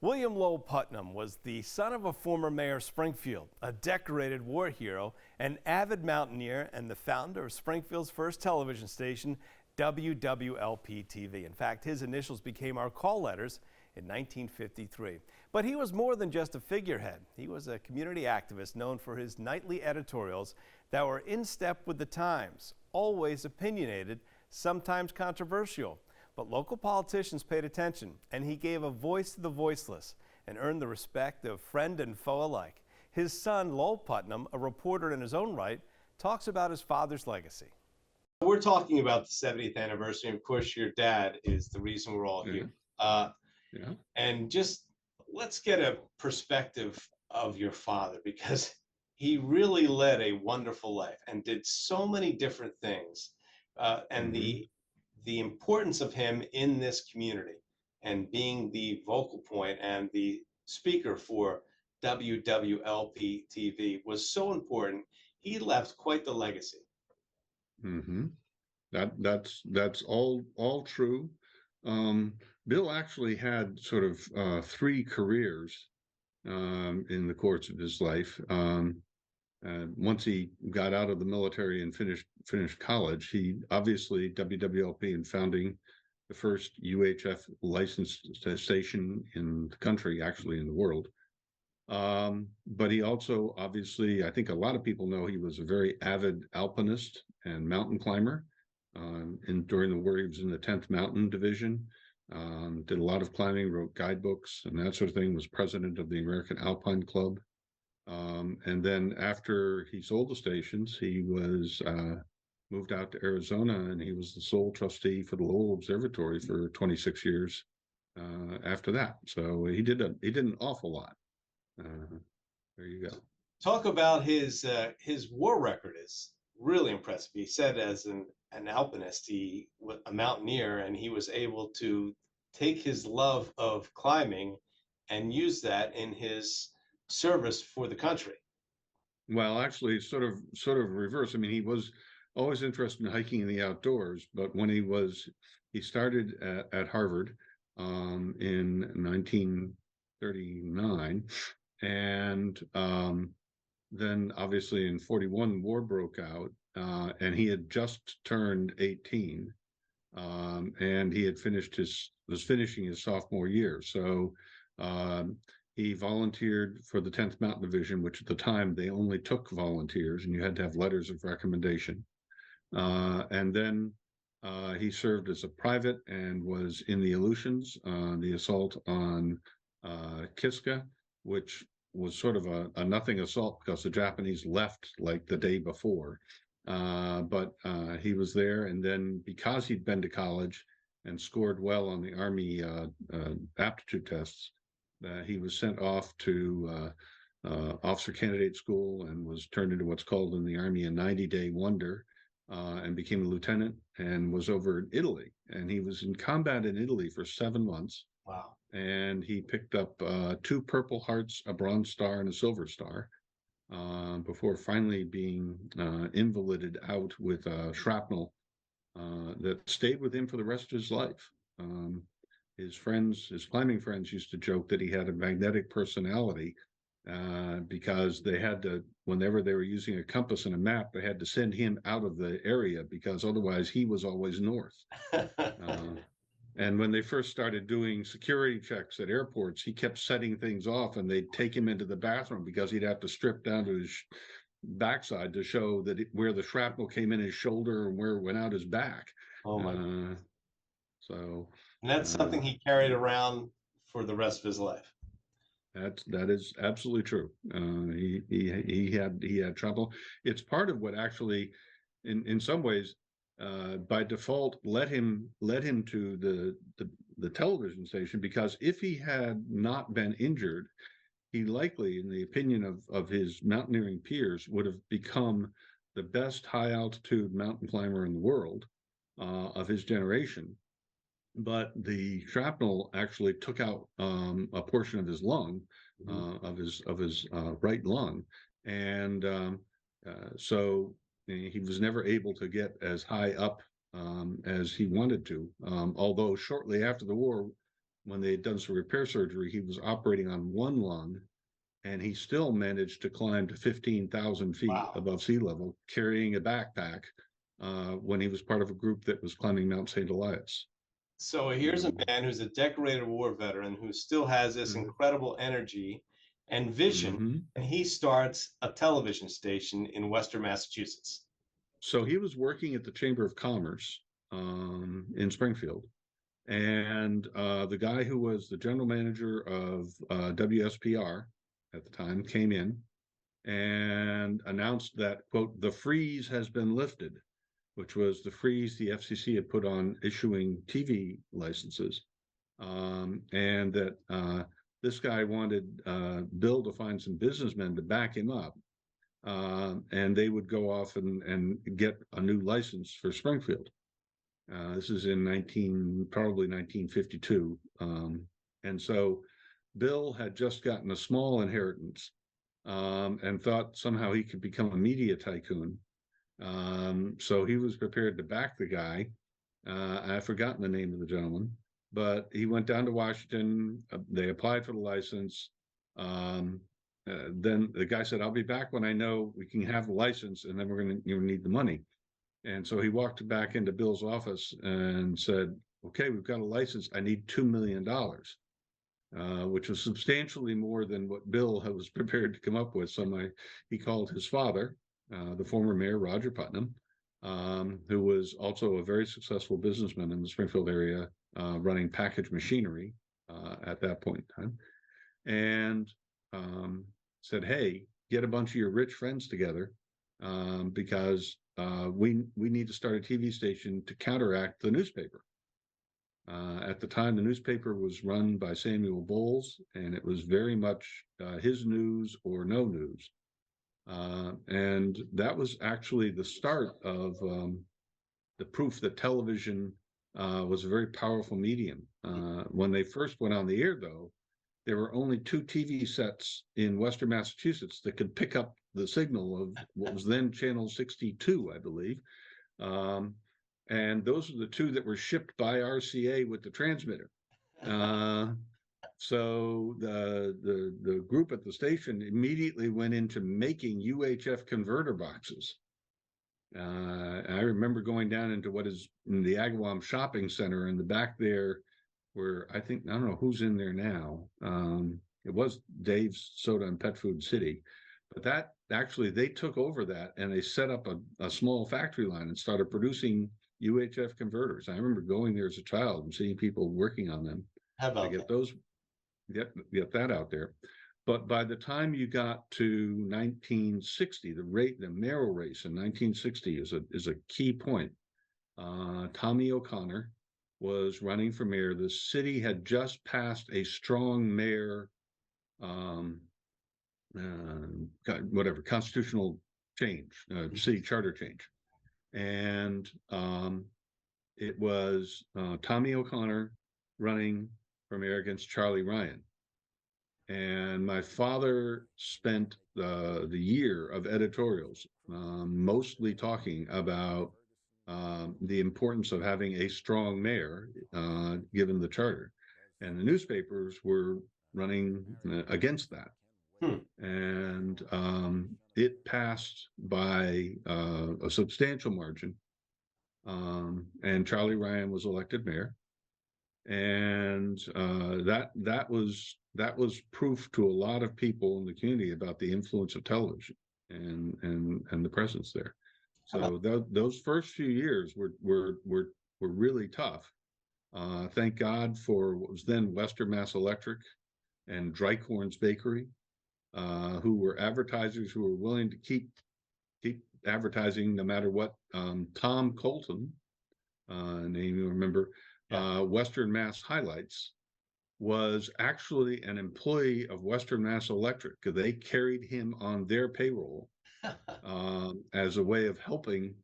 William Lowell Putnam was the son of a former mayor of Springfield, a decorated war hero, an avid mountaineer, and the founder of Springfield's first television station, WWLP TV. In fact, his initials became our call letters in 1953. But he was more than just a figurehead. He was a community activist known for his nightly editorials that were in step with the times, always opinionated, sometimes controversial. But local politicians paid attention, and he gave a voice to the voiceless and earned the respect of friend and foe alike. His son, Lowell Putnam, a reporter in his own right, talks about his father's legacy. We're talking about the 70th anniversary. Of course, your dad is the reason we're all here. And just let's get a perspective of your father, because he really led a wonderful life and did so many different things. And the importance of him in this community and being the vocal point and the speaker for WWLP TV was so important. He left quite the legacy. That's all true. Bill actually had sort of three careers in the course of his life. Once he got out of the military and finished college, he obviously WWLP and founding the first UHF licensed station in the country, actually in the world. But he also, obviously, I think a lot of people know he was a very avid alpinist and mountain climber. During the war, he was in the 10th Mountain Division, did a lot of climbing, wrote guidebooks and that sort of thing, was president of the American Alpine Club. And then after he sold the stations, he was moved out to Arizona, and he was the sole trustee for the Lowell Observatory for 26 years after that. So he did an awful lot. There you go. Talk about his war record is really impressive. He said as an alpinist, he was a mountaineer, and he was able to take his love of climbing and use that in his service for the country. Well, actually, sort of reverse. I mean, he was always interested in hiking in the outdoors, but when he started at Harvard in 1939, and then obviously in 41 the war broke out, and he had just turned 18, and he had was finishing his sophomore year. So he volunteered for the 10th Mountain Division, which at the time they only took volunteers, and you had to have letters of recommendation. And then he served as a private and was in the Aleutians, the assault on Kiska, which was sort of a nothing assault because the Japanese left like the day before. But he was there, and then because he'd been to college and scored well on the Army aptitude tests, he was sent off to officer candidate school and was turned into what's called in the Army a 90-day wonder, and became a lieutenant and was over in Italy. And he was in combat in Italy for 7 months. Wow. And he picked up 2 Purple Hearts, a Bronze Star, and a Silver Star before finally being invalided out with shrapnel that stayed with him for the rest of his life. His climbing friends used to joke that he had a magnetic personality because they had to, whenever they were using a compass and a map, they had to send him out of the area because otherwise he was always north. And when they first started doing security checks at airports, he kept setting things off, and they'd take him into the bathroom because he'd have to strip down to his backside to show that where the shrapnel came in his shoulder and where it went out his back. Oh my! So. And that's something he carried around for the rest of his life. That is absolutely true. He had trouble. It's part of what actually, in some ways, by default, led him to the television station, because if he had not been injured, he likely, in the opinion of his mountaineering peers, would have become the best high altitude mountain climber in the world of his generation. But the shrapnel actually took out a portion of his lung, of his right lung, and so he was never able to get as high up as he wanted to. Although shortly after the war, when they had done some repair surgery, he was operating on one lung, and he still managed to climb to 15,000 feet Wow. above sea level, carrying a backpack when he was part of a group that was climbing Mount St. Elias. So here's a man who's a decorated war veteran who still has this Mhm. incredible energy and vision, Mhm. and he starts a television station in Western Massachusetts. So he was working at the Chamber of Commerce in Springfield. And the guy who was the general manager of WSPR at the time came in and announced that, quote, the freeze has been lifted, which was the freeze the FCC had put on issuing TV licenses. And that this guy wanted Bill to find some businessmen to back him up. And they would go off and get a new license for Springfield. This is in probably 1952. And so Bill had just gotten a small inheritance and thought somehow he could become a media tycoon. So he was prepared to back the guy. I've forgotten the name of the gentleman, but he went down to Washington. They applied for the license. Then the guy said, I'll be back when I know we can have the license, and then we're going to need the money. And so he walked back into Bill's office and said, okay, we've got a license. I need $2 million, which was substantially more than what Bill was prepared to come up with. So he called his father, the former mayor, Roger Putnam, who was also a very successful businessman in the Springfield area, running package machinery at that point in time, and said, hey, get a bunch of your rich friends together because we need to start a TV station to counteract the newspaper. At the time, the newspaper was run by Samuel Bowles, and it was very much his news or no news. And that was actually the start of the proof that television was a very powerful medium. When they first went on the air, though, there were only 2 TV sets in Western Massachusetts that could pick up the signal of what was then channel 62, I believe. And those are the 2 that were shipped by RCA with the transmitter. So the group at the station immediately went into making UHF converter boxes. I remember going down into what is in the Agawam Shopping Center in the back there, where I don't know who's in there now. It was Dave's Soda and Pet Food City, but that actually they took over that and they set up a small factory line and started producing UHF converters. I remember going there as a child and seeing people working on them. How about to get that out there. But by the time you got to 1960, the mayoral race in 1960 is a key point. Tommy O'Connor was running for mayor. The city had just passed a strong mayor, constitutional change, city charter change. And it was Tommy O'Connor running for mayor against Charlie Ryan. And my father spent the year of editorials, mostly talking about the importance of having a strong mayor, given the charter. And the newspapers were running against that. And it passed by a substantial margin. And Charlie Ryan was elected mayor. And that was proof to a lot of people in the community about the influence of television and the presence there. So those first few years were really tough. Thank God for what was then Western Mass Electric and Drycorn's Bakery, who were advertisers who were willing to keep advertising no matter what. Tom Colton, name you remember, Western Mass Highlights, was actually an employee of Western Mass Electric. They carried him on their payroll as a way of helping,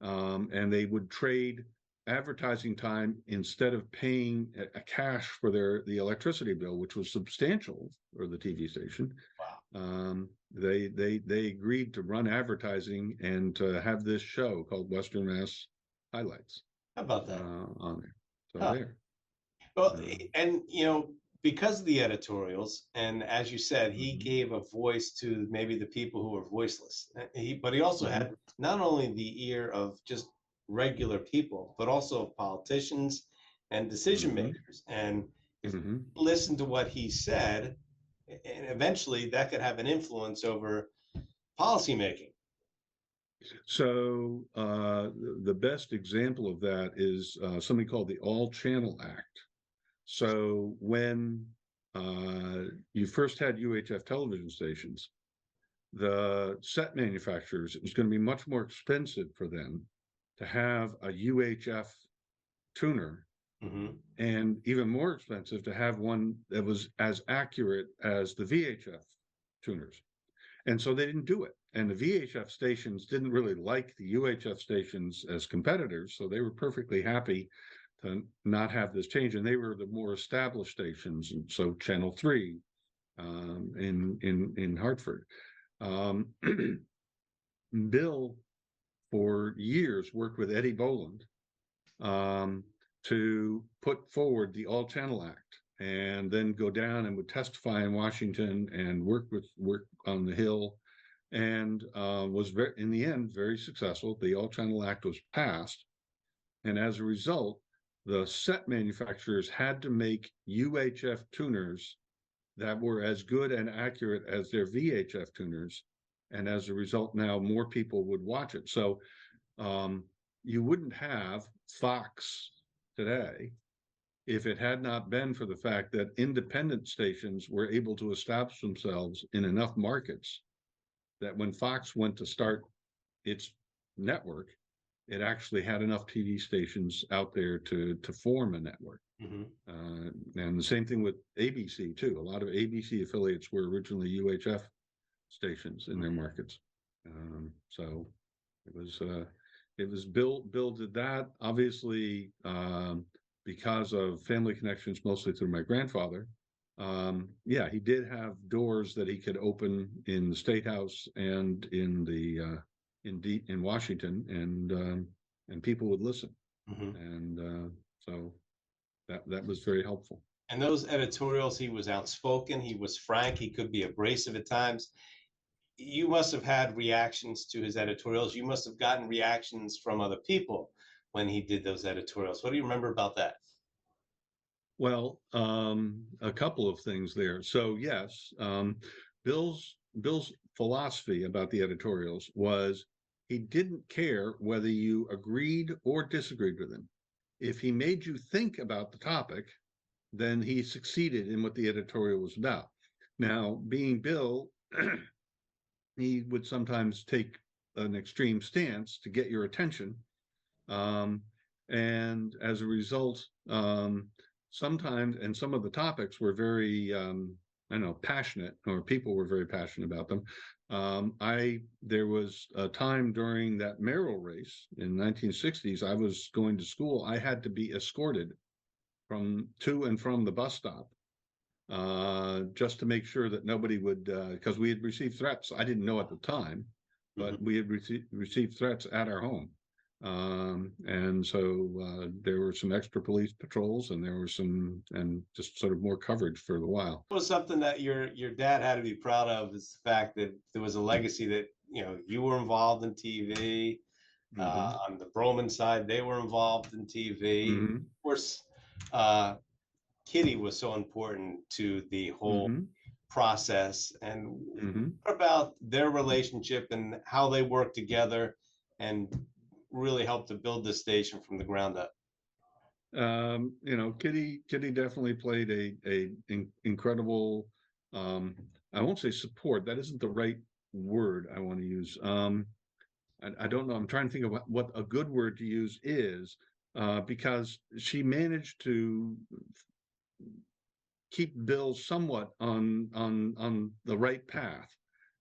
and they would trade advertising time instead of paying a cash for the electricity bill, which was substantial for the TV station. Wow. They agreed to run advertising and to have this show called Western Mass Highlights. How about that? On there. So Huh. there. Well, and because of the editorials, and as you said, he gave a voice to maybe the people who were voiceless. But he also had not only the ear of just regular people, but also politicians and decision makers. And if you listen to what he said, and eventually that could have an influence over policymaking. So the best example of that is something called the All Channel Act. So when you first had UHF television stations, the set manufacturers, it was going to be much more expensive for them to have a UHF tuner, and even more expensive to have one that was as accurate as the VHF tuners. And so they didn't do it. And the VHF stations didn't really like the UHF stations as competitors, so they were perfectly happy to not have this change. And they were the more established stations, and so Channel 3 in Hartford. Bill, for years, worked with Eddie Boland to put forward the All Channel Act, and then go down and would testify in Washington and work on the Hill, and was in the end very successful. The All Channel Act was passed, and as a result, the set manufacturers had to make UHF tuners that were as good and accurate as their VHF tuners, and as a result, now more people would watch it. So you wouldn't have Fox today if it had not been for the fact that independent stations were able to establish themselves in enough markets that when Fox went to start its network, it actually had enough TV stations out there to form a network. And the same thing with ABC too. A lot of ABC affiliates were originally UHF stations in their markets. So it was Bill did that, obviously, because of family connections, mostly through my grandfather. Yeah, he did have doors that he could open in the State House and in Washington, and people would listen. And so that was very helpful. And those editorials, he was outspoken, he was frank, he could be abrasive at times. You must have had reactions to his editorials. You must have gotten reactions from other people when he did those editorials. What do you remember about that? Well, a couple of things there. So yes, Bill's philosophy about the editorials was he didn't care whether you agreed or disagreed with him. If he made you think about the topic, then he succeeded in what the editorial was about. Now, being Bill, he would sometimes take an extreme stance to get your attention. And as a result, sometimes, and some of the topics were very, passionate, or people were very passionate about them. There was a time during that mayoral race in the 1960s, I was going to school. I had to be escorted to and from the bus stop, just to make sure that nobody would, because we had received threats. I didn't know at the time, but we had received threats at our home. And so there were some extra police patrols, and there was and just sort of more coverage for a while. It was something that your dad had to be proud of, is the fact that there was a legacy that, you were involved in TV. On the Broman side, they were involved in TV. Of course, Kitty was so important to the whole process. And what about their relationship and how they worked together and really helped to build this station from the ground up? Kitty definitely played a incredible, I won't say support, that isn't the right word I want to use. I don't know, I'm trying to think of what a good word to use is, because she managed to keep Bill somewhat on the right path.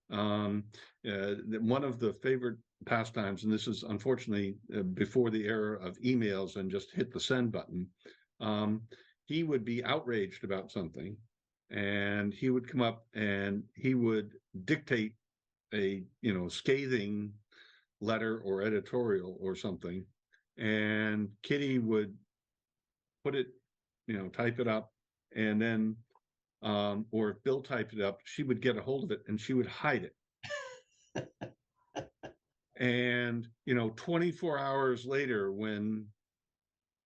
One of the favorite pastimes, and this is unfortunately before the era of emails and just hit the send button, he would be outraged about something, and he would come up and he would dictate a scathing letter or editorial or something, and Kitty would put it type it up, and then, or if Bill typed it up, she would get a hold of it and she would hide it. And 24 hours later, when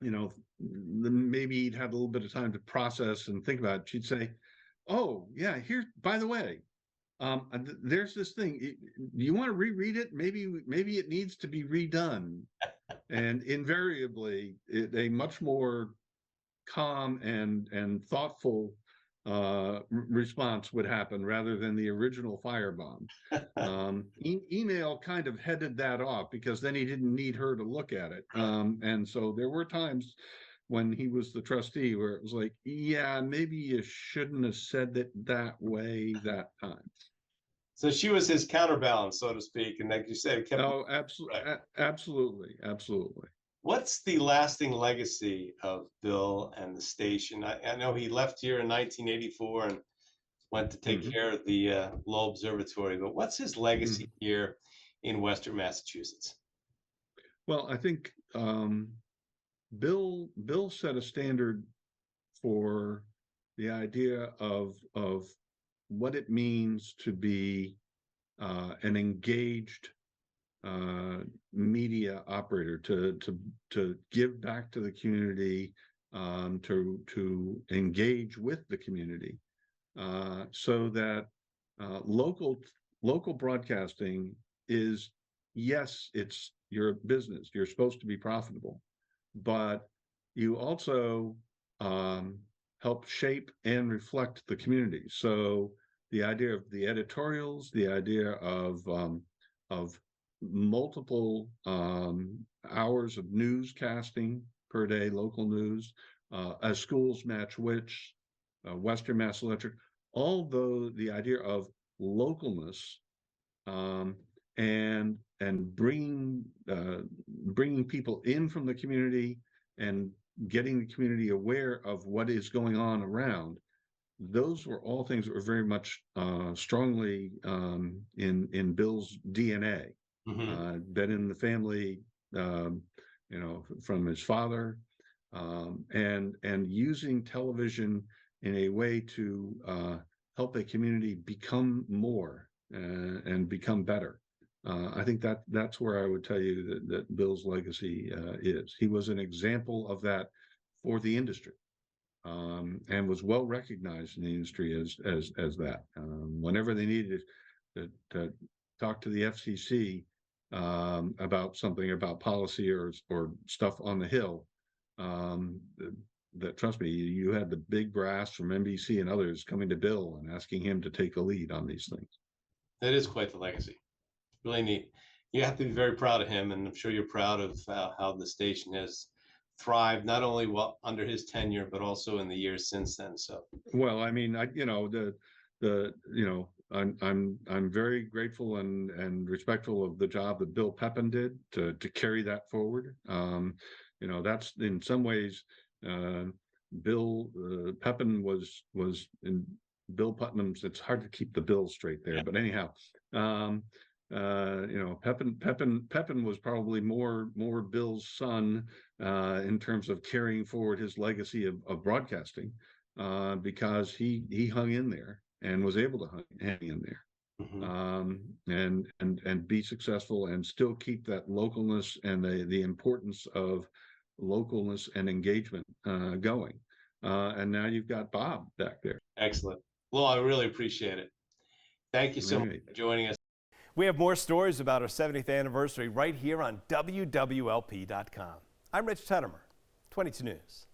maybe he'd had a little bit of time to process and think about it, she'd say, "Oh yeah, here, by the way, there's this thing. Do you want to reread it? Maybe it needs to be redone." And invariably, a much more calm and thoughtful response would happen rather than the original firebomb. Email kind of headed that off, because then he didn't need her to look at it. And so there were times when he was the trustee where it was like, yeah, maybe you shouldn't have said it that way that time. So she was his counterbalance, so to speak, and like you said, kept. Oh, absolutely, right. Absolutely. What's the lasting legacy of Bill and the station? I know he left here in 1984 and went to take care of the Lowell Observatory, but what's his legacy here in Western Massachusetts? Well, I think Bill set a standard for the idea of what it means to be an engaged media operator, to give back to the community, to engage with the community, so that local broadcasting is, yes, it's your business. You're supposed to be profitable, but you also help shape and reflect the community. So the idea of the editorials, the idea of multiple hours of newscasting per day, local news, as schools match which, Western Mass Electric, although the idea of localness, and bringing people in from the community and getting the community aware of what is going on around. Those were all things that were very much strongly in Bill's DNA. Been in the family, from his father, and using television in a way to help a community become more and become better. I think that's where I would tell you that Bill's legacy is. He was an example of that for the industry, and was well recognized in the industry as that. Whenever they needed to talk to the FCC about something, about policy or stuff on the Hill, that, trust me, you had the big brass from NBC and others coming to Bill and asking him to take the lead on these things. That is quite the legacy. Really neat. You have to be very proud of him, and I'm sure you're proud of how the station has thrived, not only under his tenure, but also in the years since then. So, well, I mean, I'm very grateful and respectful of the job that Bill Putnam did to carry that forward. That's in some ways, Bill Putnam was in Bill Putnam's. It's hard to keep the bill straight there, but anyhow, Pepin was probably more Bill's son in terms of carrying forward his legacy of broadcasting, because he hung in there and was able to hang in there, and be successful and still keep that localness and the importance of localness and engagement going. And now you've got Bob back there. Excellent. Well, I really appreciate it. Thank you so much for joining us. We have more stories about our 70th anniversary right here on WWLP.com. I'm Rich Tenemer, 22 News.